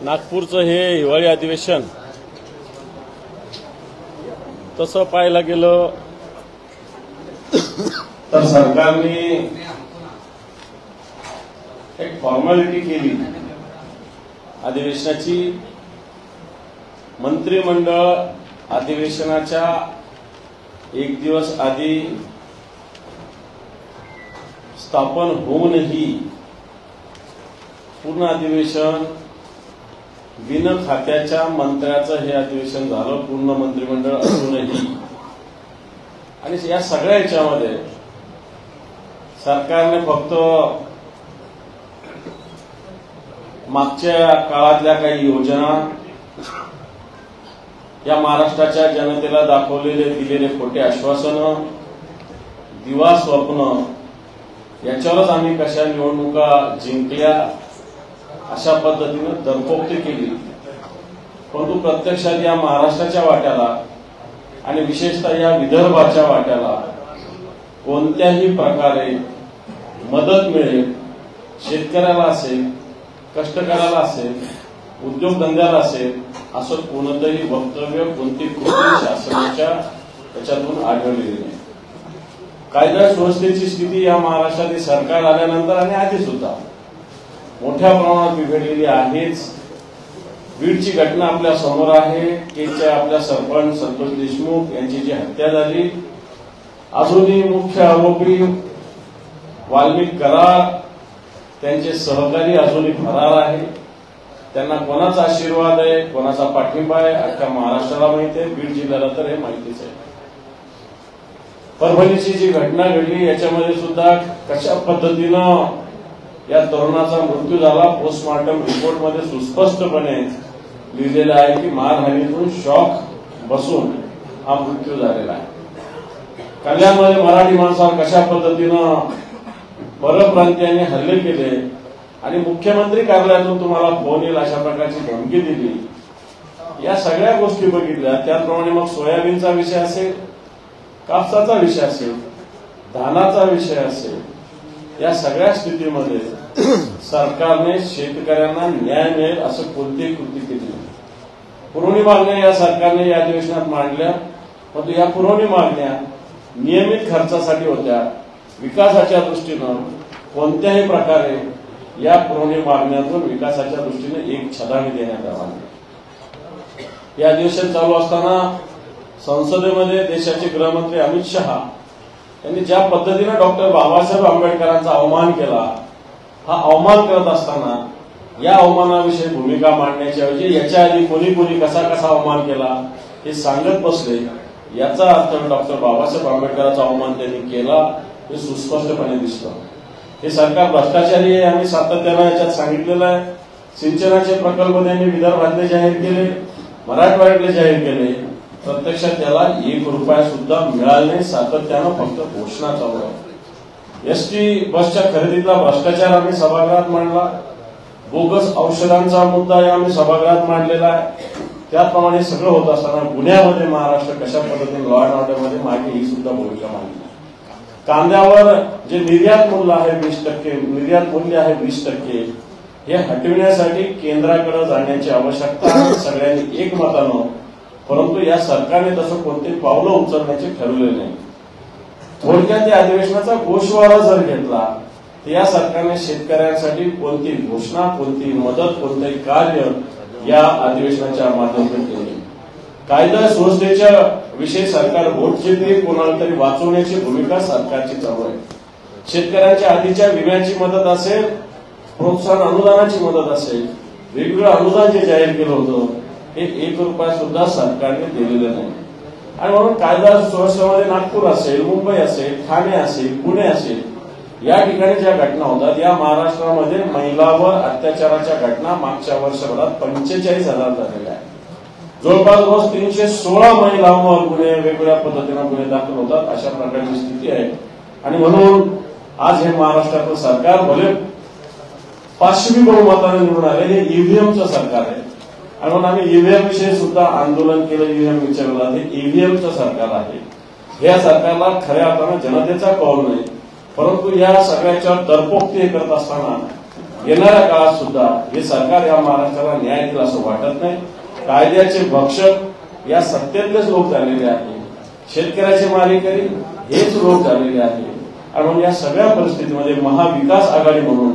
नागपूरचं हे हिवाळी अधिवेशन तसं पाहायला गेलं तर सरकारने एक फॉर्मॅलिटी केली अधिवेशनाची। मंत्रिमंडळ अधिवेशनाच्या एक दिवस आधी स्थापन होऊनही पूर्ण अधिवेशन बिन खात्याच्या मंत्र्याचं हे अधिवेशन झालं, पूर्ण मंत्रिमंडळ असूनही। आणि या सगळ्या याच्यामध्ये सरकारने फक्त मागच्या काळातल्या काही योजना, या महाराष्ट्राच्या जनतेला दाखवलेले दिलेले खोटे आश्वासनं, दिवा स्वप्न, याच्यावरच आम्ही कशा निवडणुका जिंकल्या अशा पद्धतीनं दरपोक्ती केली। परंतु प्रत्यक्षात या महाराष्ट्राच्या वाट्याला आणि विशेषतः या विदर्भाच्या वाट्याला कोणत्याही प्रकारे मदत मिळेल, शेतकऱ्याला असेल, कष्टकऱ्याला असेल, उद्योगधंद्याला असेल, असं कोणतंही वक्तव्य, कोणती कृती शासनाच्या त्याच्यातून आढळलेली नाही। कायदा सुव्यवस्थेची स्थिती या महाराष्ट्रातील सरकार आल्यानंतर आणि आधी सुद्धा मोठ्या प्रमाणात बिघडलेली आहेच। बीडची घटना आपल्या समोर आहे। केच्या आपल्या सरपंच संतोष देशमुख यांची जी हत्या झाली, अजूनही मुख्य आरोपी वाल्मिक कराड त्यांचे सहकारी अजूनही फरार आहे। त्यांना कोणाचा आशीर्वाद आहे, कोणाचा पाठिंबा आहे, अख्ख्या महाराष्ट्राला माहिती आहे, बीड जिल्ह्याला तर हे माहितीच आहे। परभणीची जी घटना घडली याच्यामध्ये सुद्धा कशा पद्धतीनं या तरुणाचा मृत्यू झाला, पोस्टमॉर्टम रिपोर्टमध्ये सुस्पष्टपणे लिहिलेलं आहे की मारहाणीतून शॉक बसून हा मृत्यू झालेला आहे। कल्याणमध्ये मराठी माणसावर कशा पद्धतीनं परप्रांतीयांनी हल्ले केले आणि मुख्यमंत्री कार्यालयातून तुम्हाला फोन येईल अशा प्रकारची धमकी दिली, या सगळ्या गोष्टी बघितल्या। त्याचप्रमाणे मग सोयाबीनचा विषय असेल, कापसाचा विषय असेल, धानाचा विषय असेल, या सगळ्या स्थितीमध्ये सरकारने शेतकऱ्यांना न्याय मिळेल असं कोणतीही कृती केली नाही। पुरवणी मागण्या या सरकारने या अधिवेशनात मांडल्या, परंतु या पुरवणी मागण्या नियमित खर्चासाठी होत्या। विकासाच्या दृष्टीनं कोणत्याही प्रकारे या पुरवणी मागण्यातून विकासाच्या दृष्टीने एक छदामी देण्यात आला नाही। हे अधिवेशन चालू असताना संसदेमध्ये देशाचे गृहमंत्री अमित शहा यांनी ज्या पद्धतीने डॉक्टर बाबासाहेब आंबेडकरांचा अवमान केला, हा अवमान करत असताना या अवमानाविषयी भूमिका मांडण्याच्या ऐवजी याच्या आधी कोणी कोणी कसा कसा अवमान केला हे सांगत बसले। याचा अर्थ डॉक्टर बाबासाहेब आंबेडकरांचा अवमान त्यांनी केला हे सुस्पष्टपणे दिसलं। हे सरकार भ्रष्टाचारी आहे, आम्ही सातत्यानं याच्यात सांगितलेलं आहे। सिंचनाचे प्रकल्प त्यांनी विदर्भातले जाहीर केले, मराठवाड्यातले जाहीर केले, प्रत्यक्षात त्याला 1 रुपया सुद्धा मिळाला नाही। सातत्यानं फक्त घोषणा चालू आहे। एसटी बसच्या खरेदीतला भ्रष्टाचार आम्ही सभागृहात मांडला, बोगस औषधांचा मुद्दा आम्ही सभागृहात मांडलेला आहे। त्याप्रमाणे सगळं होत असताना गुन्ह्यामध्ये महाराष्ट्र कशा पद्धतीने लॉ अँड ऑर्डरमध्ये मागे ही सुद्धा भूमिका मांडली। कांद्यावर जे निर्यात मूल्य आहे 20%, निर्यात मूल्य आहे 20%, हे हटविण्यासाठी केंद्राकडे जाण्याची आवश्यकता आहे सगळ्यांनी एकमतानं, परंतु या सरकारने तसं कोणते पावलं उचलण्याचे ठरवले नाही। थोडक्यात या अधिवेशनाचा गोषवारा जर घेतला तर या सरकारने शेतकऱ्यांसाठी कोणती घोषणा, कोणती मदत, कोणतेही कार्य या अधिवेशनाच्या माध्यमातून केले। कायदा सुव्यवस्थेच्या विषयी सरकार वोट घेते, कोणाला तरी वाचवण्याची भूमिका सरकारची चालू आहे। शेतकऱ्यांच्या आधीच्या विम्याची मदत असेल, प्रोत्साहन अनुदानाची मदत असेल, वेगवेगळं अनुदान जे जाहीर केलं होतं हे 1 रुपया सुद्धा सरकारने दिलेलं नाही। आणि म्हणून कायदा सुव्यवस्थेमध्ये नागपूर असेल, मुंबई असेल, ठाणे असेल, पुणे असेल, या ठिकाणी ज्या घटना होतात, या महाराष्ट्रामध्ये महिलांवर अत्याचाराच्या घटना मागच्या वर्षभरात 45,000 झालेल्या आहेत। जवळपास रोज 316 महिलांवर गुन्हे वेगवेगळ्या पद्धतीनं गुन्हे दाखल होतात, अशा प्रकारची स्थिती आहे। आणि म्हणून आज हे महाराष्ट्राचं सरकार भले 500 बहुमताने निवडून आले, हे ईव्हीएमचं सरकार आहे। आणि म्हणून आम्ही ईव्हीएम विषयी सुद्धा आंदोलन केलं, ईव्हीएम विचारला, हे ईव्हीएमचं सरकार आहे। या सरकारला खऱ्या अर्थानं जनतेचा कौल नाही, परंतु या सगळ्याच्या दरपोक्ती करत असताना येणाऱ्या काळात सुद्धा हे सरकार या महाराष्ट्राला न्याय देईल असं वाटत नाही. कायद्याचे भक्षक या सत्तेतलेच लोक झालेले आहेत. शेतकऱ्याचे मारेकरी हेच लोक झालेले आहेत. आणि म्हणून या सगळ्या परिस्थितीमध्ये महाविकास आघाडी म्हणून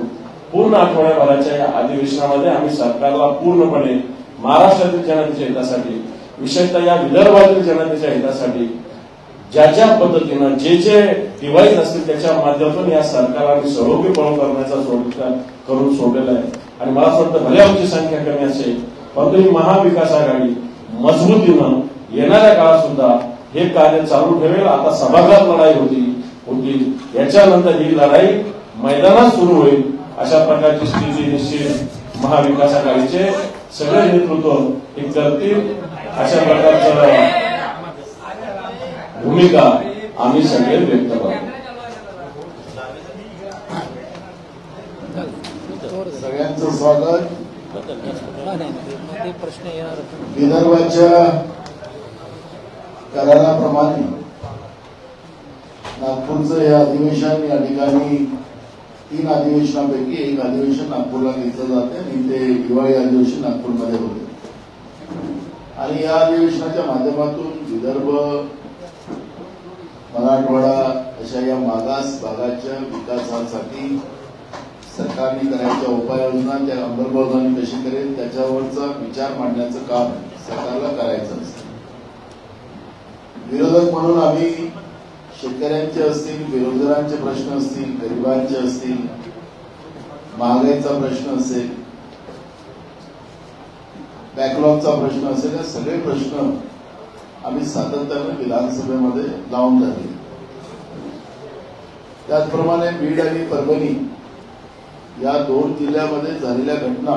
पूर्ण आठवड्याभराच्या या अधिवेशनामध्ये आम्ही सरकारला पूर्णपणे महाराष्ट्रातील जनतेच्या हितासाठी, विशेषतः या विदर्भातील जनतेच्या हितासाठी ज्या पद्धतीनं जे डिव्हाइस असतील त्याच्या माध्यमातून या सरकारला सर्वोपरी करण्याचा करून सोडलेला आहे. आणि मला असं वाटतं भले आमची संख्या कमी असेल परंतु ही महाविकास आघाडी मजबूतीनं येणाऱ्या काळात सुद्धा हे कार्य चालू ठेवेल. आता सभागृहात लढाई होती याच्यानंतर ही लढाई मैदानात सुरू होईल अशा प्रकारची स्थिती निश्चित महाविकास आघाडीचे सगळे नेतृत्व हे करतील. अशा प्रकारचं भूमिका आम्ही सगळे व्यक्त करतो. सगळ्यांचं स्वागत. विदर्भाच्या कराराप्रमाणे नागपूरचं हे अधिवेशन या ठिकाणी 3 अधिवेशनापैकी एक अधिवेशन नागपूरला घेतलं जाते आणि ते दिवाळी अधिवेशन नागपूरमध्ये होते. आणि या अधिवेशनाच्या माध्यमातून विदर्भ, मराठवाडा अशा या मागास भागाच्या विकासासाठी सरकारने करायच्या उपाययोजना, त्या अंमलबजावणी कशी करेल त्याच्यावरचा विचार मांडण्याचं काम सरकारला करायचं असतं. विरोधक म्हणून आम्ही शेतकऱ्यांचे असतील, बेरोजगारांचे प्रश्न असतील, गरिबांचे असतील, महागाईचा प्रश्न असेल, बॅकलॉगचा प्रश्न असेल, हे सगळे प्रश्न आम्ही सातत्याने विधानसभेमध्ये लावून धरले. त्याचप्रमाणे बीड आणि परभणी या 2 जिल्ह्यामध्ये झालेल्या घटना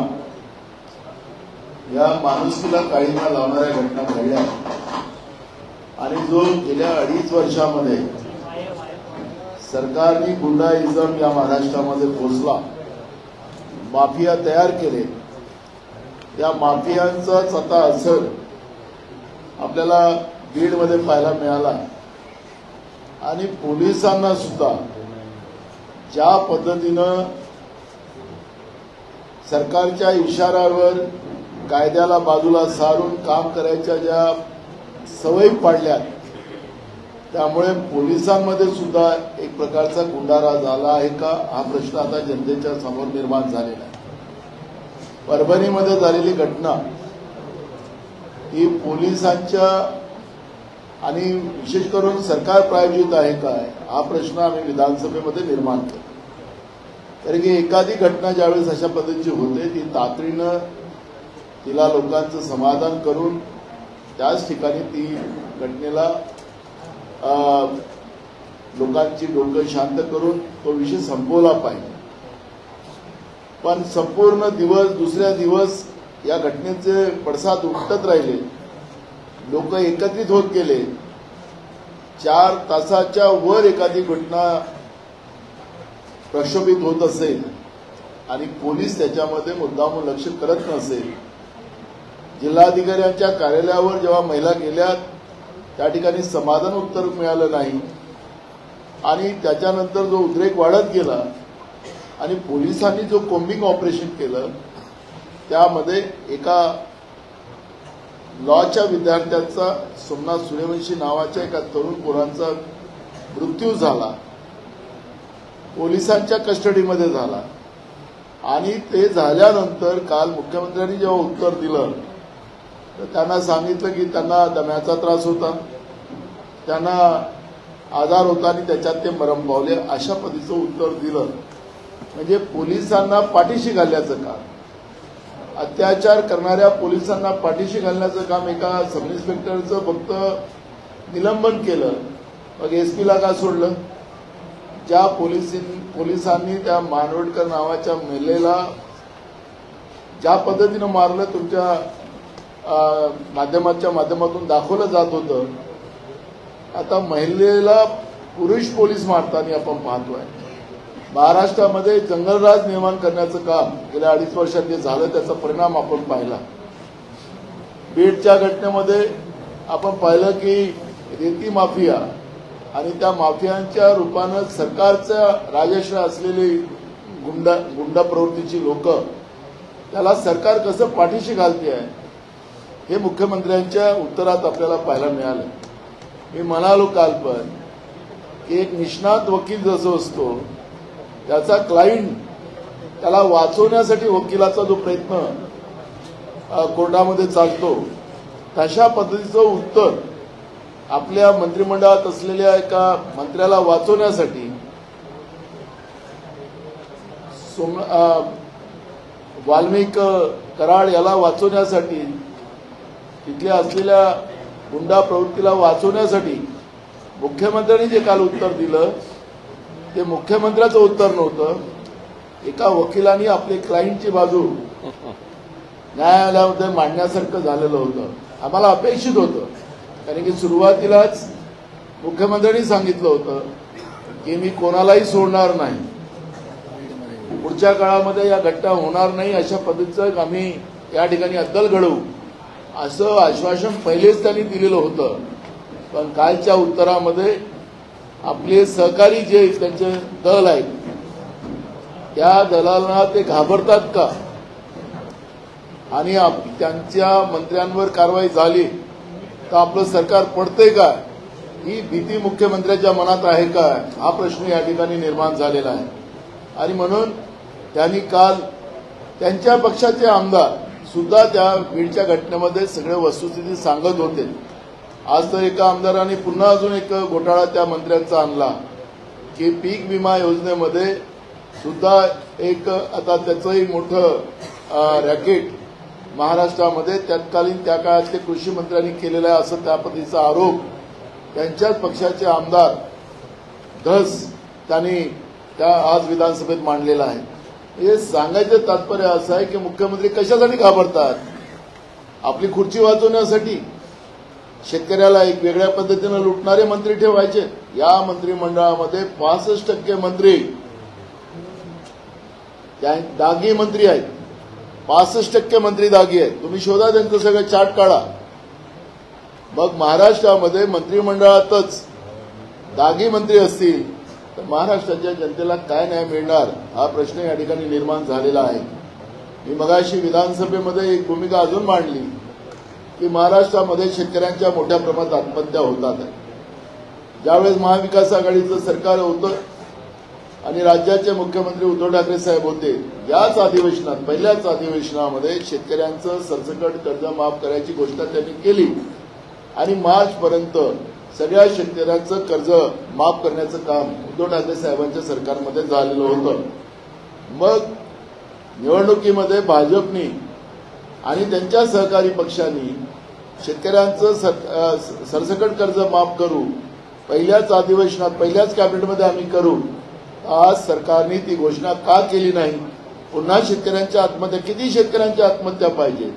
या माणुसकीला काळीमा लावणाऱ्या घटना घडल्या. आणि जो गेल्या 2.5 वर्षामध्ये सरकारने गुंडाइझम या महाराष्ट्रामध्ये पोचला, माफिया तयार केले, त्या माफियांचाच आता असर आपल्याला बीडमध्ये पाहायला मिळाला. आणि पोलिसांना सुद्धा ज्या पद्धतीनं सरकारच्या इशाऱ्यावर कायद्याला बाजूला सारून काम करायच्या ज्या सवयी पाडल्यात, त्यामुळे पोलिसांमध्ये सुद्धा एक प्रकारचा गुंडारा झाला आहे का हा प्रश्न आता जनतेच्या समोर निर्माण झालेला आहे. परभणीमध्ये झालेली घटना ही पोलिसांच्या आणि विशेष करून सरकार प्रायोजित आहे काय हा प्रश्न आम्ही विधानसभेमध्ये निर्माण केला. कारण की एखादी घटना ज्यावेळेस अशा पद्धतीची होते ती तातडीनं तिला लोकांचं समाधान करून त्याच ठिकाणी ती घटनेला लोकांची डोकं शांत करून तो विषय संपवला पाहिजे. पण संपूर्ण दिवस दुसऱ्या दिवस या घटनेचे पडसाद उठत राहिले, लोक एकत्रित होत गेले. 4 तासाच्या वर एखादी घटना प्रक्षोभित होत असेल आणि पोलीस त्याच्यामध्ये मुद्दामून लक्ष करत नसेल, जिल्हाधिकाऱ्यांच्या कार्यालयावर जेव्हा महिला गेल्या त्या ठिकाणी समाधान उत्तर मिळालं नाही आणि त्याच्यानंतर जो उद्रेक वाढत गेला आणि पोलिसांनी जो कोम्बिंग ऑपरेशन केलं त्यामध्ये एका लॉच्या विद्यार्थ्याचा सोमनाथ सूर्यवंशी नावाच्या एका तरुण पोरांचा मृत्यू झाला, पोलिसांच्या कस्टडीमध्ये झाला. आणि ते झाल्यानंतर काल मुख्यमंत्र्यांनी जेव्हा उत्तर दिलं तर त्यांना सांगितलं की त्यांना दम्याचा त्रास होता, त्यांना आजार होता आणि त्याच्यात ते मरण पावले, अशा पद्धतीचं उत्तर दिलं. म्हणजे पोलिसांना पाठीशी घालण्याचं काम, अत्याचार करणाऱ्या पोलिसांना पाठीशी घालण्याचं काम एका सब इन्स्पेक्टरचं फक्त निलंबन केलं, मग एसपीला का सोडलं? ज्या पोलिसांनी त्या मानवडकर नावाच्या महिलेला ज्या पद्धतीनं मारलं तुमच्या माध्यमातून दाखवलं जात होतं, आता महिलेला पुरुष पोलीस मारताना आपण पाहतोय. महाराष्ट्रामध्ये जंगलराज निर्माण करण्याचं काम गेल्या 2.5 वर्षात जे झालं त्याचा परिणाम आपण पाहिला. बीडच्या घटनेमध्ये आपण पाहिलं की रेती माफिया आणि त्या माफियांच्या रूपानं सरकारचा राजश्रय असलेली गुंडा प्रवृत्तीची लोक, त्याला सरकार कसं पाठीशी घालते आहे हे मुख्यमंत्र्यांच्या उत्तरात आपल्याला पाहायला मिळालं. मी म्हणालो काल पण की एक निष्णात वकील जसं असतो त्याचा क्लायंट त्याला वाचवण्यासाठी वकिलाचा जो प्रयत्न कोर्टामध्ये चालतो, तशा पद्धतीचं उत्तर आपल्या मंत्रिमंडळात असलेल्या एका मंत्र्याला वाचवण्यासाठी वाल्मिक कराड याला वाचवण्यासाठी, तिथल्या असलेल्या गुंडा प्रवृत्तीला वाचवण्यासाठी मुख्यमंत्र्यांनी जे काल उत्तर दिलं ते मुख्यमंत्र्याचं उत्तर नव्हतं. एका वकिलांनी आपली क्लायंटची बाजू न्यायालयामध्ये मांडण्यासारखं झालेलं होतं. आम्हाला अपेक्षित होतं, कारण की सुरुवातीलाच मुख्यमंत्र्यांनी सांगितलं होतं की मी कोणालाही सोडणार नाही, पुढच्या काळामध्ये या घटना होणार नाही, अशा पद्धतीचं आम्ही या ठिकाणी अद्दल घडवू असं आश्वासन पहिलेच त्यांनी दिलेलं होतं. पण कालच्या उत्तरामध्ये आपले सहकारी जे त्यांचे दल आहेत त्या दलांना ते घाबरतात का आणि त्यांच्या मंत्र्यांवर कारवाई झाली तर आपलं सरकार पडतंय का, ही भीती मुख्यमंत्र्यांच्या मनात आहे का, हा प्रश्न या ठिकाणी निर्माण झालेला आहे. आणि म्हणून त्यांनी काल त्यांच्या पक्षाचे आमदार सुद्धा त्या बीडच्या घटनेमध्ये सगळे वस्तुस्थिती सांगत होते. आज तर एका आमदारांनी पुन्हा अजून एक घोटाळा त्या मंत्र्यांचा आणला की पीक विमा योजनेमध्ये सुद्धा एक आता त्याचंही मोठं रॅकेट महाराष्ट्रामध्ये तत्कालीन त्या काळातले कृषी मंत्र्यांनी केलेला आहे असं त्या पद्धतीचा आरोप त्यांच्याच पक्षाचे आमदार धस त्यांनी त्या आज विधानसभेत मांडलेला आहे. हे सांगायचं तात्पर्य असं आहे की मुख्यमंत्री कशासाठी घाबरतात, आपली खुर्ची वाचवण्यासाठी. शेतकऱ्याला एक वेगळ्या पद्धतीनं लुटणारे मंत्री ठेवायचे. या मंत्रिमंडळामध्ये 65% मंत्री दागी मंत्री आहेत, 65% मंत्री दागी आहेत. तुम्ही शोधा त्यांचं सगळं चार्ट काढा. मग महाराष्ट्रामध्ये मंत्रिमंडळातच दागी मंत्री असतील तर महाराष्ट्राच्या जनतेला काय न्याय मिळणार, हा प्रश्न या ठिकाणी निर्माण झालेला आहे. मी मगाशी विधानसभेमध्ये एक भूमिका अजून मांडली की महाराष्ट्रामध्ये शेतकऱ्यांच्या मोठ्या प्रमाणात आत्महत्या होतात. ज्यावेळेस महाविकास आघाडीचं सरकार होतं आणि राज्याचे मुख्यमंत्री उद्धव ठाकरे साहेब होते, याच अधिवेशनात पहिल्याच अधिवेशनामध्ये शेतकऱ्यांचं सरसकट कर्ज माफ करायची घोषणा त्यांनी केली आणि मार्चपर्यंत सगळ्या शेतकऱ्यांचं कर्ज माफ करण्याचं काम उद्धव ठाकरे साहेबांच्या सरकारमध्ये झालेलं होतं. मग निवडणुकीमध्ये भाजपनी आणि त्यांच्या सहकारी पक्षांनी शेतकऱ्यांचं सरसकट कर्ज माफ करू, पहिल्याच अधिवेशनात पहिल्याच कॅबिनेटमध्ये आम्ही करू. आज सरकारने ती घोषणा का केली नाही? पुन्हा शेतकऱ्यांच्या आत्महत्या, किती शेतकऱ्यांच्या आत्महत्या पाहिजे,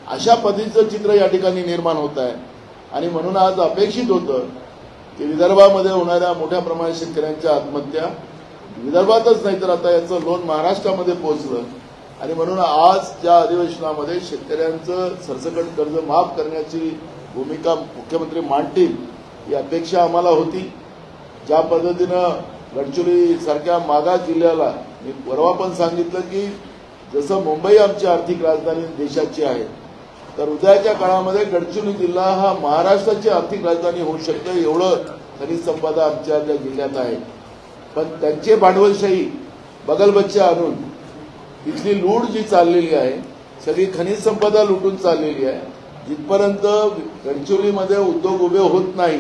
अशा पद्धतीचं चित्र या ठिकाणी निर्माण होत आहे. आणि म्हणून आज अपेक्षित होतं की विदर्भामध्ये होणाऱ्या मोठ्या प्रमाणात शेतकऱ्यांच्या आत्महत्या विदर्भातच नाही तर आता याचं लोन महाराष्ट्रामध्ये पोहोचलं. आणि म्हणून आजच्या अधिवेशनामध्ये शेतकऱ्यांचं सरसकट कर्ज माफ करण्याची भूमिका मुख्यमंत्री मांडतील ही अपेक्षा आम्हाला होती. ज्या पद्धतीनं गडचिरोली सारख्या मागास जिल्ह्याला मी परवा पण सांगितलं की जसं मुंबई आमची आर्थिक राजधानी देशाची आहे, तर उद्याच्या काळामध्ये गडचिरोली जिल्हा हा महाराष्ट्राची आर्थिक राजधानी होऊ शकतं, एवढं खनिज संपदा आमच्या त्या जिल्ह्यात आहे. पण त्यांचे भांडवलशाही बगलबच्चे आणून इथली लूट जी चाललेली आहे, सगळी खनिज संपदा लुटून चाललेली आहे. जिथपर्यंत गडचिरोलीमध्ये उद्योग उभे होत नाही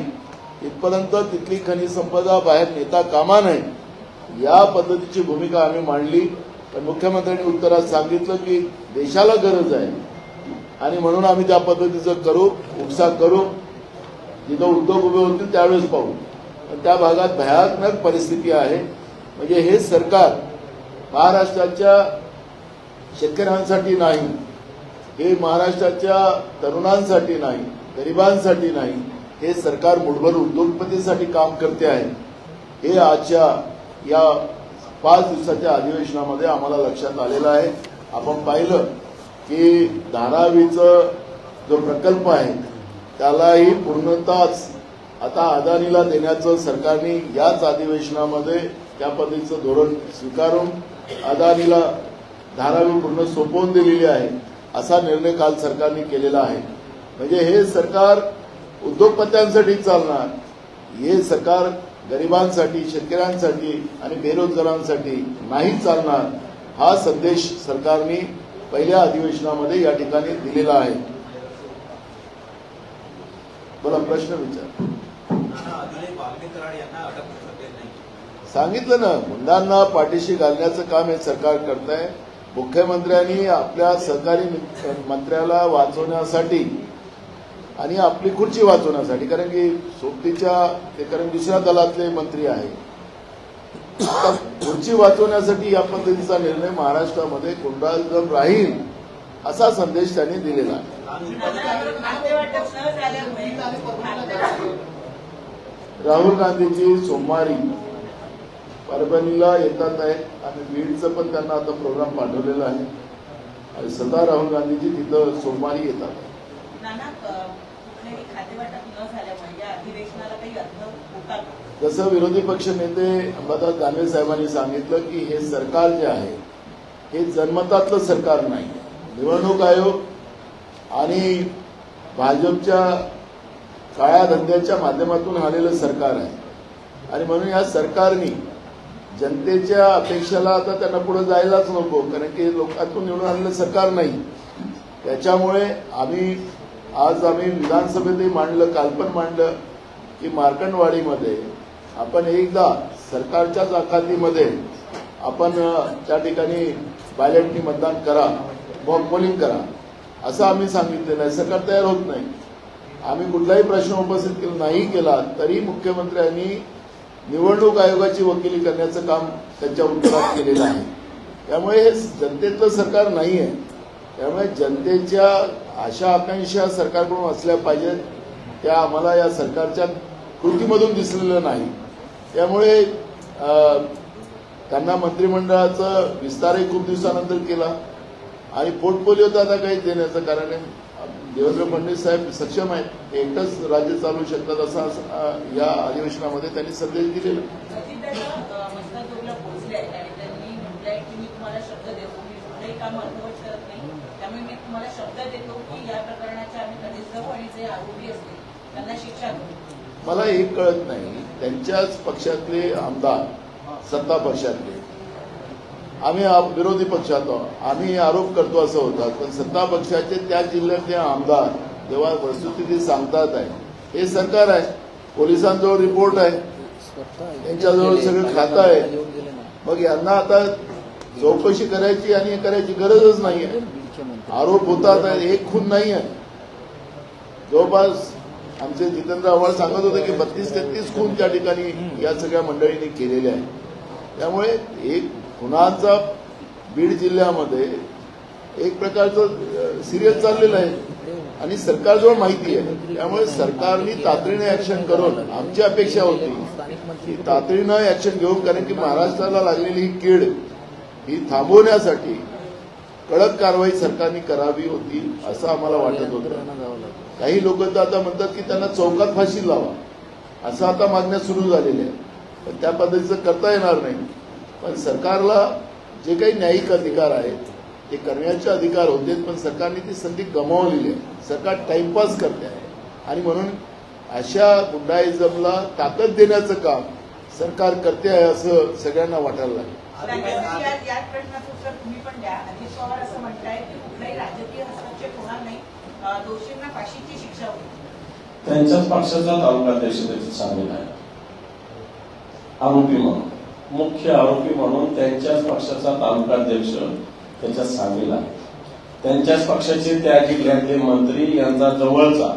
इथपर्यंत तिथली खनिज संपदा बाहेर नेता कामा नये, या पद्धतीची भूमिका आम्ही मांडली. पण मुख्यमंत्र्यांनी उत्तरात सांगितलं की देशाला गरज आहे आणि म्हणून आम्ही त्या पद्धतीचं करू, उपसा करू, जिथं उद्योग उभे होतील त्यावेळेस पाहू. पण त्या भागात भयानक परिस्थिती आहे. म्हणजे हे सरकार महाराष्ट्राच्या शेतकऱ्यांसाठी नाही, हे महाराष्ट्राच्या तरुणांसाठी नाही, गरिबांसाठी नाही, हे सरकार मुठभर उद्योगपतीसाठी काम करते आहे. हे आजच्या या 5 दिवसाच्या अधिवेशनामध्ये आम्हाला लक्षात आलेलं आहे. आपण पाहिलं की धारावीचा जो प्रकल्प आहे त्यालाही पूर्णतःच आता अदानीला देण्याचं सरकारने याच अधिवेशनामध्ये त्या पद्धतीचं धोरण स्वीकारून अदानीला धारावी पूर्ण सोपवून दिलेली आहे, असा निर्णय काल सरकारने केलेला आहे. म्हणजे हे सरकार उद्योगपत्यांसाठी चालणार, हे सरकार गरिबांसाठी, शेतकऱ्यांसाठी आणि बेरोजगारांसाठी नाही चालणार, हा संदेश सरकारने पहिल्या अधिवेशनामध्ये या ठिकाणी दिलेला आहे. बोला, प्रश्न विचार. सांगितलं ना, गुंडांना पाठीशी घालण्याचं काम हे सरकार करत आहे. मुख्यमंत्र्यांनी आपल्या सहकारी मंत्र्याला वाचवण्यासाठी आणि आपली खुर्ची वाचवण्यासाठी, कारण की सोबतीच्या ते कारण दुसऱ्या दलातले मंत्री आहे, खुर्ची वाचवण्यासाठी या पद्धतीचा निर्णय महाराष्ट्रामध्ये गुंडाइझम राहील असा संदेश त्यांनी दिलेला आहे. राहुल गांधीजी सोमवारी परभणीला येतात आहेत आणि बीडचं पण त्यांना आता प्रोग्राम पाठवलेला आहे आणि स्वतः राहुल गांधीजी तिथं सोमवारी येतात. जसं विरोधी पक्ष नेते अंबादास दानवे साहेबांनी सांगितलं की हे सरकार जे आहे हे जन्मतातलं सरकार नाही, निवडणूक आयोग आणि भाजपच्या काळ्या धंद्याच्या माध्यमातून आलेलं सरकार आहे आणि म्हणून या सरकारने जनतेच्या अपेक्षेला आता त्यांना पुढे जायलाच नको, कारण की लोकांतून निवडून आलेलं सरकार नाही. त्याच्यामुळे आज आम्ही विधानसभेतही मांडलं, काल पण मांडलं की मार्कंडवाडीमध्ये आपण एकदा सरकारच्याच आखातीमध्ये आपण त्या ठिकाणी बॅलेटनी मतदान करा, मॉक पोलिंग करा, असं आम्ही सांगितलेलं आहे. सरकार तयार होत नाही. आम्ही कुठलाही प्रश्न उपस्थित नाही केला तरी मुख्यमंत्र्यांनी निवडणूक आयोगाची वकिली करण्याचं काम त्यांच्या उत्तरात केलेलं आहे. त्यामुळे हे जनतेतलं सरकार नाही आहे. त्यामुळे जनतेच्या आशा आकांक्षा सरकारकडून असल्या पाहिजेत, त्या आम्हाला या सरकारच्या कृतीमधून दिसलेलं नाही. त्यामुळे त्यांना मंत्रिमंडळाचा विस्तारही खूप दिवसानंतर केला आणि पोर्टफोलिओ तर आता काही देण्याचं कारण आहे. देवेंद्र फडणवीस साहेब सक्षम आहेत, एकटंच राज्य चालू शकतात असा या अधिवेशनामध्ये त्यांनी संदेश दिलेला. मला एक कळत नाही, त्यांच्याच पक्षातले आमदार, सत्ता पक्षातले, आम्ही विरोधी पक्षात आम्ही आरोप करतो असं होतात, पण सत्ता पक्षाचे त्या जिल्ह्यातले आमदार जेव्हा वस्तुस्थिती सांगतात आहे, हे सरकार आहे, पोलिसांजवळ रिपोर्ट आहे, त्यांच्याजवळ सगळं खातं आहे, मग यांना आता चौकशी करायची आणि करायची गरजच नाही आहे. आरोप होतात, एक खून नाही आहे. जवळपास आमचे जितेंद्र आव्हाड सांगत होते की 32-33 खून त्या ठिकाणी या सगळ्या मंडळींनी केलेले आहे. त्यामुळे एक खुनाचा बीड जिल्ह्यामध्ये एक प्रकारचं सिरियल चाललेलं आहे आणि सरकारजवळ माहिती आहे. त्यामुळे सरकारने तातडीने ऍक्शन करून, आमची अपेक्षा होती की तातडीनं ऍक्शन घेऊन, कारण की महाराष्ट्राला लागलेली ही कीड ही थांबवण्यासाठी कडक कारवाई सरकारने करावी होती असं आम्हाला वाटत होतं. काही लोक तर आता म्हणतात की त्यांना चौकात फाशी लावा, असं आता मागण्या सुरू झालेल्या आहेत. पण त्या पद्धतीचं करता येणार नाही. पण सरकारला जे काही न्यायिक अधिकार आहेत ते करण्याचे अधिकार होते, पण सरकारने ती संधी गमावलेली आहे. सरकार टाइमपास करते आहे आणि म्हणून अशा गुंडाइझमला ताकद देण्याचं काम सरकार करते आहे असं सगळ्यांना वाटायला लागलं. या प्रश्नाचं उत्तर तुम्ही पण द्या. अजित पवार असं म्हणताय की कुठलाही राजकीय हस्तक्षेप होणार नाही, दोषींना फाशीची शिक्षा होईल. त्यांच्याच पक्षाचा तालुकाध्यक्ष त्याची सामील आहे, आरोपी म्हणून, मुख्य आरोपी म्हणून त्यांच्याच पक्षाचा तालुकाध्यक्ष त्याच्यात सामील आहे. त्यांच्याच पक्षाचे त्या जिल्ह्यातले मंत्री यांचा जवळचा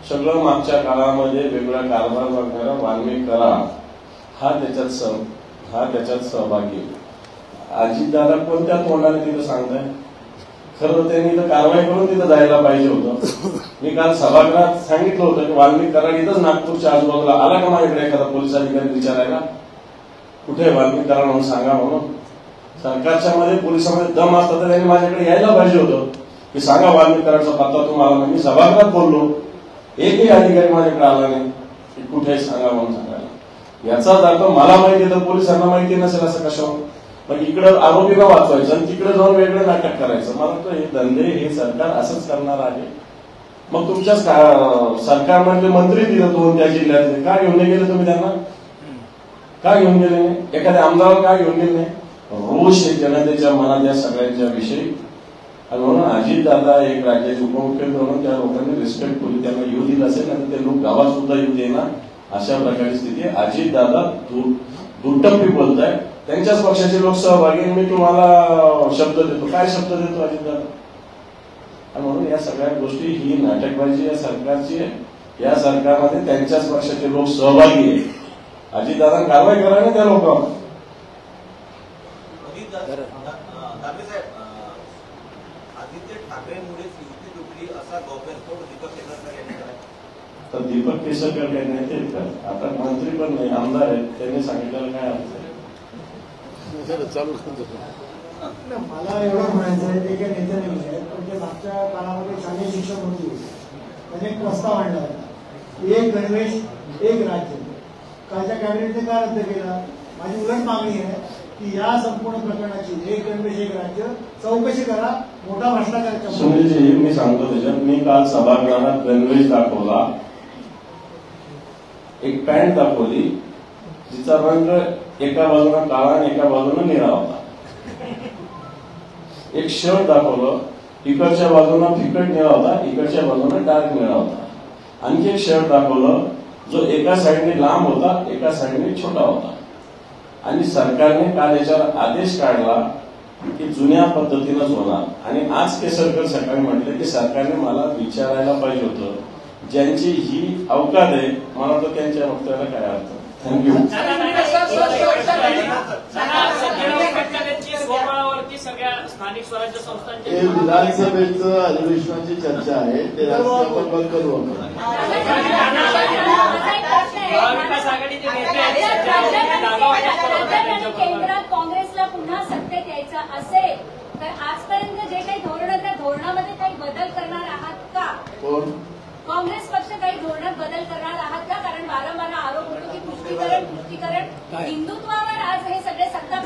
सगळं मागच्या काळामध्ये वेगळा कारभार बघणारा वाल्मिक कराड हा त्याच्यात सहभागी. अजितदादा कोणत्या तोंडाने तिथं सांगताय? खरं त्यांनी इथं कारवाई करून तिथं जायला पाहिजे होतं. मी काल सभागृहात सांगितलं होतं की वाल्मिक कराड इथंच नागपूरच्या आजूबाजूला आला का माझ्याकडे एखादा पोलीस अधिकारी विचारायला, कुठे वाल्मिक कराड म्हणून सांगा म्हणून. सरकारच्या मध्ये पोलिसांमध्ये दम असता तर त्यांनी माझ्याकडे यायला पाहिजे होतं की सांगा वाल्मिक कराडचा पत्ता तुम्हाला. मी सभागृहात बोललो, एकही अधिकारी माझ्याकडे आला नाही की कुठे सांगा म्हणून सांगायला. याचाच अर्थ मला माहिती तर पोलिसांना माहिती नसेल असं कशावर? मग इकडं आरोपीला वाचवायचं आणि तिकडे जाऊन वेगळं नाटक करायचं. मला वाटतं हे धंदे हे सरकार असंच करणार आहे. मग तुमच्या सरकारमधले मंत्री दिलं दोन त्या जिल्ह्यातले, का घेऊन नाही गेले तुम्ही त्यांना? का घेऊन गेले नाही? एखाद्या आमदार का घेऊन गेले नाही? रोष आहे जनतेच्या मनात या सगळ्यांच्या विषयी. आणि म्हणून अजितदादा एक राज्याचे उपमुख्यमंत्री म्हणून त्या लोकांनी रिस्पेक्टफुली त्यांना येऊ दिलं असेल आणि ते लोक गावात सुद्धा येऊ देणार, अशा प्रकारची स्थिती आहे. अजितदादा दुटप्पी बोलताय, त्यांच्याच पक्षाचे लोक सहभागी. मी तुम्हाला शब्द देतो. काय शब्द देतो अजितदादा? आणि म्हणून या सगळ्या गोष्टी ही नाटकबाजी या सरकारची आहे. या सरकारमध्ये त्यांच्याच पक्षाचे लोक सहभागी आहे. अजितदादा कारवाई करा ना त्या लोकांवर. तर दीपक केसरकर काही नेते आहेत का? आता मंत्री पण नाही, आमदार आहेत, त्यांनी सांगितलेलं काय अर्थ आहे? चालू मला एवढं म्हणायचं आहे, ते काही नेते नाही आहेत, पण ते मागच्या काळामध्ये शालेय शिक्षक होते, त्याने एक प्रस्ताव आणला होता, एक गणवेश एक राज्य. कालच्या कॅबिनेटने काय रद्द केला? माझी उलट मागणी आहे की या संपूर्ण प्रकरणाची एक गणवेश एक राज्य चौकशी करा. मोठा भ्रष्टाचार. सुनीलजी, मी सांगतो त्याच्यात, मी काल सभागृहात गणवेश दाखवला, एक पॅन्ट दाखवली जिचा रंग एका बाजूला काळा आणि एका बाजूला निळा होता. एक शर्ट दाखवलं, इकडच्या बाजूला फिकट निळा होता, इकडच्या बाजूला डार्क निळा होता. आणखी एक शर्ट दाखवलं जो एका साईडने लांब होता, एका साईडने छोटा होता. आणि सरकारने काल याच्यावर आदेश काढला की जुन्या पद्धतीनंच होणार. आणि आज केसरकर सकाळी म्हटले की सरकारने मला विचारायला पाहिजे होतं. ज्यांची ही अवकात आहे, मला वाटतं त्यांच्या वक्तव्याला काय अर्थ. थँक्यू. विधानसभेचं अधिवेशनाची चर्चा आहे, ते राष्ट्रपती बंद करू आपण. केंद्रात काँग्रेसला पुन्हा सत्तेत यायचं असेल तर आजपर्यंत जे काही धोरण त्या धोरणामध्ये काही बदल करणार आहात का? कोण? काँग्रेस पक्ष काही धोरणात बदल करणार आहात का? कारण वारंवार आरोप होतो की पुष्टीकरण हिंदुत्वावर आज हे सगळे सत्ता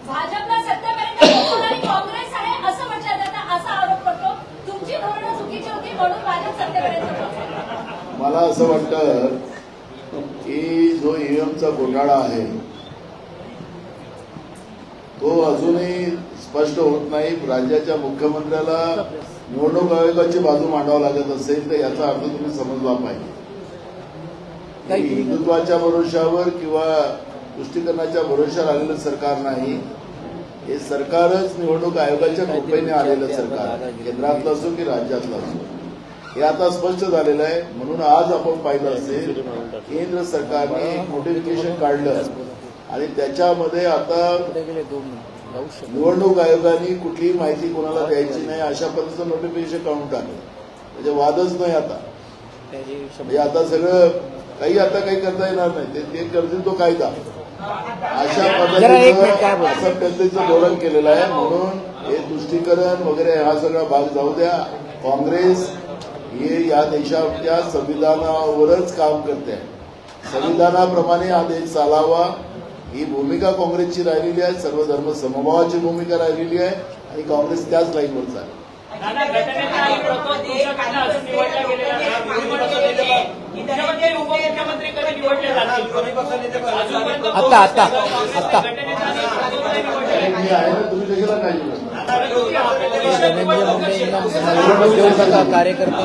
भाजपला सत्तेपर्यंत पोहोचणारी काँग्रेस आहे असं म्हटलं जातं, असा आरोप करतो. तुमची धोरणं चुकीची होती म्हणून भाजप सत्तेपर्यंत पोहोचला. मला असं वाटतं की जो ईव्हीएमचा घोटाळा आहे तो अजूनही स्पष्ट होत नाही. राज्याच्या मुख्यमंत्र्याला निवडणूक आयोगाची बाजू मांडावं लागत असेल तर याचा अर्थ तुम्ही समजला पाहिजे. हिंदुत्वाच्या भरोशावर किंवा तुष्टीकरणाच्या भरोशावर आलेलं सरकार नाही, हे सरकारच निवडणूक आयोगाच्या कृपेने आलेलं सरकार, केंद्रातलं असो की राज्यातलं असो, हे आता स्पष्ट झालेलं आहे. म्हणून आज आपण पाहिलं असेल केंद्र सरकारने नोटिफिकेशन काढलं आणि त्याच्यामध्ये आता निवडणूक आयोगाने कुठलीही माहिती कोणाला द्यायची नाही अशा पद्धतीचं नोटिफिकेशन काढून टाकलं. म्हणजे वादच नाही आता. म्हणजे आता सगळं काही आता काही करता येणार नाही, ते करतील तो कायदा, अशा पद्धतीचं धोरण केलेलं आहे. म्हणून हे तुष्टीकरण वगैरे हा सगळा भाग जाऊ द्या. काँग्रेस हे या देशाच्या संविधानावरच काम करते आहे. संविधानाप्रमाणे हा देश चालावा ही भूमिका काँग्रेसची राहिलेली आहे. सर्व धर्म समभावाची भूमिका राहिलेली आहे आणि काँग्रेस त्याच लाईनवर चालेल. आता मी आहे ना, तुम्ही कशाला काय कार्यकर्ते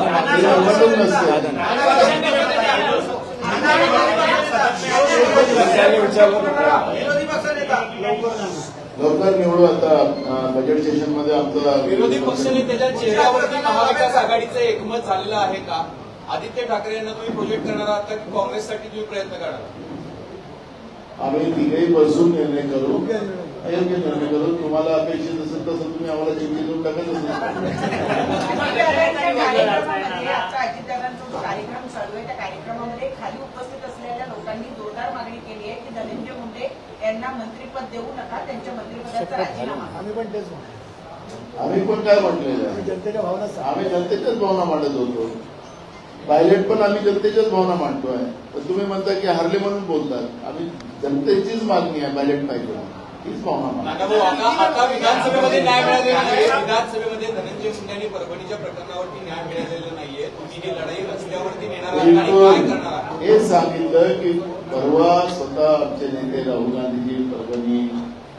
लवकर निवडू. आता बजेट सेशन मध्ये आमचा विरोधी पक्षनेत्याच्या चेहऱ्यावरती महाविकास आघाडीचं एकमत झालेलं आहे का? आदित्य ठाकरे यांना तुम्ही प्रोजेक्ट करणार आहात का काँग्रेससाठी तुम्ही प्रयत्न करणार? आम्ही तिघेही बसून निर्णय करू, अयोग्य निर्णय करू. तुम्हाला अपेक्षित असेल तसं तुम्ही आम्हाला चिठ्ठी देऊन टाकत अजितदादांचा जो कार्यक्रम चालू आहे त्या कार्यक्रमामध्ये खाली उपस्थित असलेल्या लोकांनी जोरदार मागणी केली आहे की धनंजय मुंडे यांना मंत्रिपद देऊ नका, त्यांच्या मंत्रिपदाचा राजीनामा. आम्ही पण तेच म्हणतो. आम्ही पण काय म्हटलेलं आहे, जनतेच्या भावना आम्ही जनतेच्याच भावना मांडत होतो. पायलट पण आम्ही जनतेच्याच भावना मांडतोय. पण तुम्ही म्हणता की हरले म्हणून बोलतात. आम्ही जनतेचीच मागणी आहे पायलट पाहिजे. हीच भावना मला. नानाभाऊ, आता विधानसभेमध्ये न्याय मिळालेला नाहीये. विधानसभेमध्ये धनंजय मुंडे आणि परभणीच्या प्रकरणावरती न्याय मिळालेला नाहीये. तुम्ही ही लढाई रस्त्यावरती नेणार आहात आणि काय करणार आहात? हे सांगितलं की परवा स्वतः आमचे नेते राहुल गांधीजी परभणी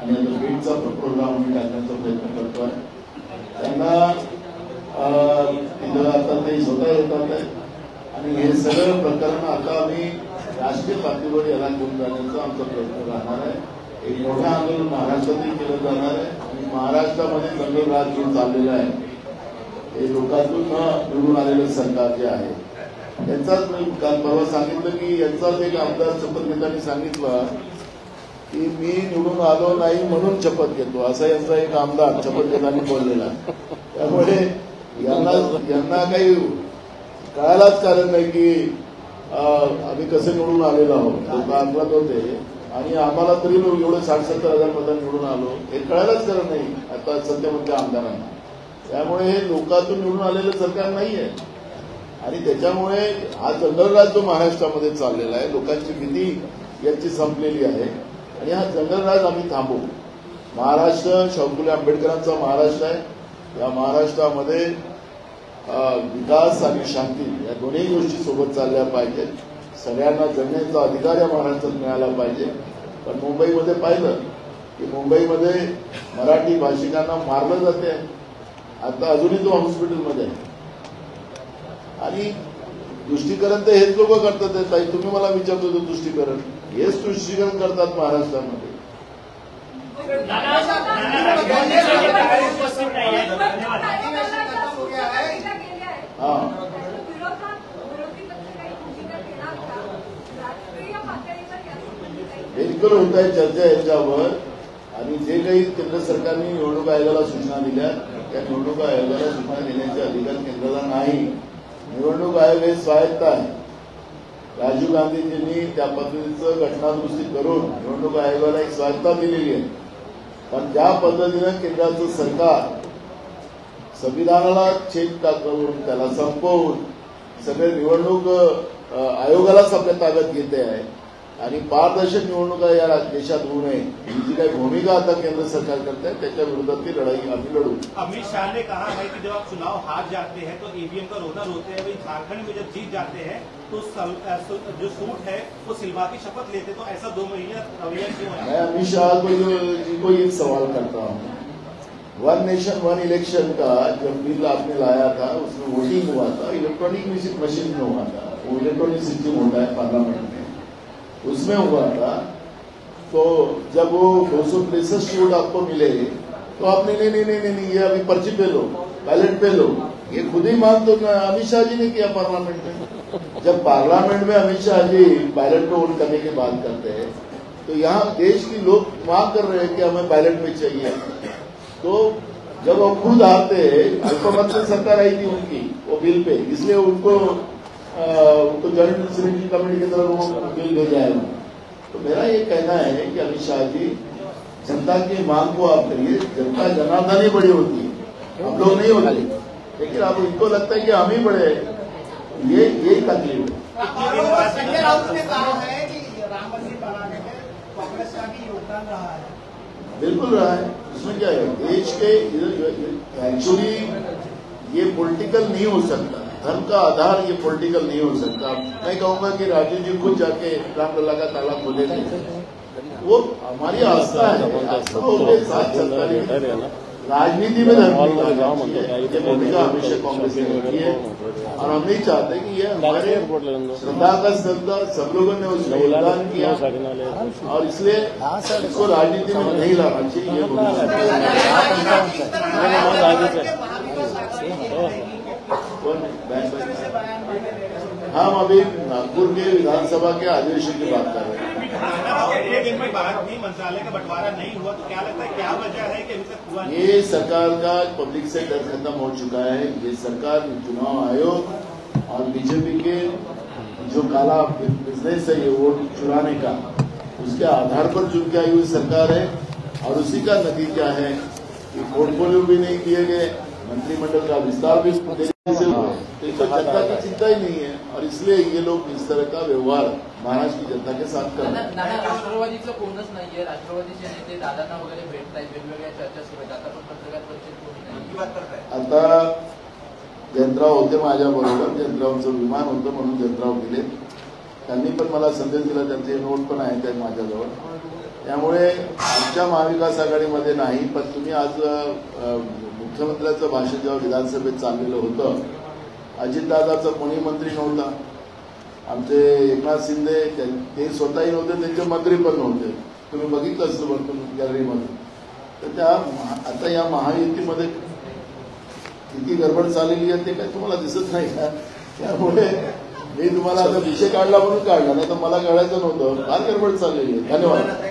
आणि आता बीडचा प्रोग्राम आम्ही टाकण्याचा प्रयत्न करतोय. त्यांना तिथं आता ते स्वतः येतात आहे आणि हे सगळं प्रकरण आता आम्ही राष्ट्रीय पातळीवर याला घेऊन जाण्याचा आमचा प्रयत्न राहणार आहे. एक मोठं आंदोलन महाराष्ट्रातही केलं जाणार आहे आणि महाराष्ट्रामध्ये जंगल राज घेऊन चाललेलं आहे. हे लोकांतून निवडून आलेलं सरकार जे आहे त्यांचाच मी काल परवा सांगितलं की यांचाच एक आमदार शपथ घेताना सांगितलं की मी निवडून आलो नाही म्हणून शपथ घेतो, असा यांचा एक आमदार शपथ घेताना बोललेला. त्यामुळे यांना काही कळायलाच कारण नाही की आम्ही कसं निवडून आलेलो आहोत. लोक अंगलात होते आणि आम्हाला तरी एवढं 60-70 हजार मतांनी निवडून आलो हे कळायलाच कारण नाही आता सध्या आमदारांना. त्यामुळे हे लोकांतून निवडून आलेलं सरकार नाही आहे आणि त्याच्यामुळे हा जंगलराज जो महाराष्ट्रामध्ये चाललेला आहे, लोकांची भीती यांची संपलेली आहे आणि हा जंगलराज आम्ही थांबवू. महाराष्ट्र शाहू फुले आंबेडकरांचा महाराष्ट्र आहे. या महाराष्ट्रामध्ये विकास आणि शांती या दोन्ही गोष्टी सोबत चालल्या पाहिजेत. सगळ्यांना जगण्याचा अधिकार या महाराष्ट्रात मिळाला पाहिजे. पण मुंबईमध्ये पाहिलं की मुंबईमध्ये मराठी भाषिकांना मारलं जाते. आता अजूनही तो हॉस्पिटलमध्ये आहे आणि तुष्टीकरण तर हेच लोक करतात. ताई तुम्ही मला विचारतो होतो तुष्टीकरण, हेच तुष्टीकरण करतात महाराष्ट्रामध्ये. हा बिलकुल होत आहे चर्चा याच्यावर आणि जे काही केंद्र सरकारने निवडणूक आयोगाला सूचना दिल्या त्या निवडणूक आयोगाला सूचना देण्याचे अधिकार केंद्राला नाही. निवडणूक आयोग हे स्वायत्त आहे. राजीव गांधीजींनी त्या पद्धतीचं घटनादुरुस्ती करून निवडणूक आयोगाला एक स्वायत्ता दिलेली आहे. पण ज्या पद्धतीनं केंद्राचं सरकार संविधानाला छेद टाकून त्याला संपवून सगळे निवडणूक आयोगालाच आपल्या ताब्यात घेते आहे आणि पारदर्शक निवडणुका या देशात होऊ नये ही जी काही भूमिका आता केंद्र सरकार करते है त्याच्या विरोधात ती लढाई आम्ही लढू. अमित शाह ने कहा है कि जब आप चुनाव हार जाते हैं तो ईवीएम का रोना रोते हैं, वही झारखंड में जब जीत जाते हैं तो जो सूट है वो सिलवा की शपथ लेते, तो ऐसा 2 महीने रवैया क्यों है? मैं अमित शाह को एक सवाल करता हूँ. 1 नेशन 1 इलेक्शन का जब बिल आपने लाया था उसमें वोटिंग हुआ था, इलेक्ट्रॉनिक मशीन में हुआ था. वो इलेक्ट्रॉनिक सिस्टम होता है पार्लियामेंट में, उसमें हुआ था. तो जब वो 263 वोट आपको मिले तो आपने नहीं ये अभी पर्ची पे लो, बैलेट पे लो, ये खुद ही मांग तो अमित शाह जी ने किया पार्लियामेंट में. जब पार्लियामेंट में अमित शाह जी बैलेट पे वोट करने की बात करते हैं तो यहाँ देश के लोग मांग कर रहे हैं कि हमें बैलेट में चाहिए. तो जब वो खुद आते हैं, अल्पमत से सरकार आई थी उनकी वो बिल पे, इसलिए उनको जॉइंट सेक्रेटरी कमेटी की तरफ वो बिल भेजा है. तो मेरा ये कहना है कि अमित शाह जी जनता की मांग को आप करिए. जनता जनार्दन ही बड़ी होती है, हम लोग नहीं होते. लेकिन अब इनको लगता है कि हम ही बड़े, यही तकलीफ है. संजय राउत ने कहा है कि राम मंदिर बनाने में कांग्रेस का भी योगदान रहा है. बिल्कुल रहा है, इसमें क्या है. देश के एक्चुअली ये पॉलिटिकल नहीं हो सकता, धर्म का आधार ये पॉलिटिकल नहीं हो सकता. मैं कहूंगा कि राजीव जी खुद जाके रामलला का ताला खोले थे, वो हमारी आस्था है, आस्था के साथ चलता है. राजनीति में धर्म ये भूमिका हमेशा कांग्रेस ने रखी है और हम नहीं चाहते कि ये हमारे श्रद्धा का श्रद्धा सब लोगों ने उसमें योगदान किया और इसलिए इसको राजनीति में नहीं लाना चाहिए. ये हम अभी नागपुर के विधानसभा के अधिवेशन की बात कर रहे हैं. मंत्रालय का बंटवारा नहीं हुआ तो क्या लगता है क्या वजह है कि अभी तक हुआ नहीं? ये सरकार का पब्लिक से डर खत्म हो चुका है. ये सरकार चुनाव आयोग और बीजेपी के जो काला बिजनेस है ये वोट चुराने का, उसके आधार पर चुन के आई हुई सरकार है और उसी का नतीजा है कि पोर्टफोलियो भी नहीं दिए गए, मंत्रिमंडल का विस्तार भी जनता की चिंता ही नहीं है और इसलिए ये लोग इस तरह का व्यवहार महाराष्ट्र की जनता के साथ कर रहे हैं. राष्ट्रवादीचं कोणच नाहीये. राष्ट्रवादीचे नेते दादांना वगैरे भेटत आहेत, वेगवेगळ्या चर्चा सुरू आहेत. आता पण पत्रकार परिषद कोणी नाही. आता जयंतराव होते माझ्या बरोबर, जयंतरावचं विमान होतं म्हणून जयंतराव गेले. त्यांनी पण मला संदेश दिला, त्यांचे नोट पण आहेत माझ्याजवळ. त्यामुळे आमच्या महाविकास आघाडीमध्ये नाही, पण तुम्ही आज मुख्यमंत्र्यांचं भाषण जेव्हा विधानसभेत चाललेलं होतं, अजितदादाचा कोणी मंत्री नव्हता. आमचे एकनाथ शिंदे ते स्वतःही नव्हते, त्यांचे मंत्री पण नव्हते. तुम्ही बघितलं असतं बरं गॅलरीमध्ये. तर त्या आता या महायुतीमध्ये किती गडबड चाललेली आहे ते काय तुम्हाला दिसत नाही का? त्यामुळे मी तुम्हाला आता विषय काढला म्हणून काढला, नाही तर मला कळायचं नव्हतं. फार गडबड चाललेली आहे. धन्यवाद.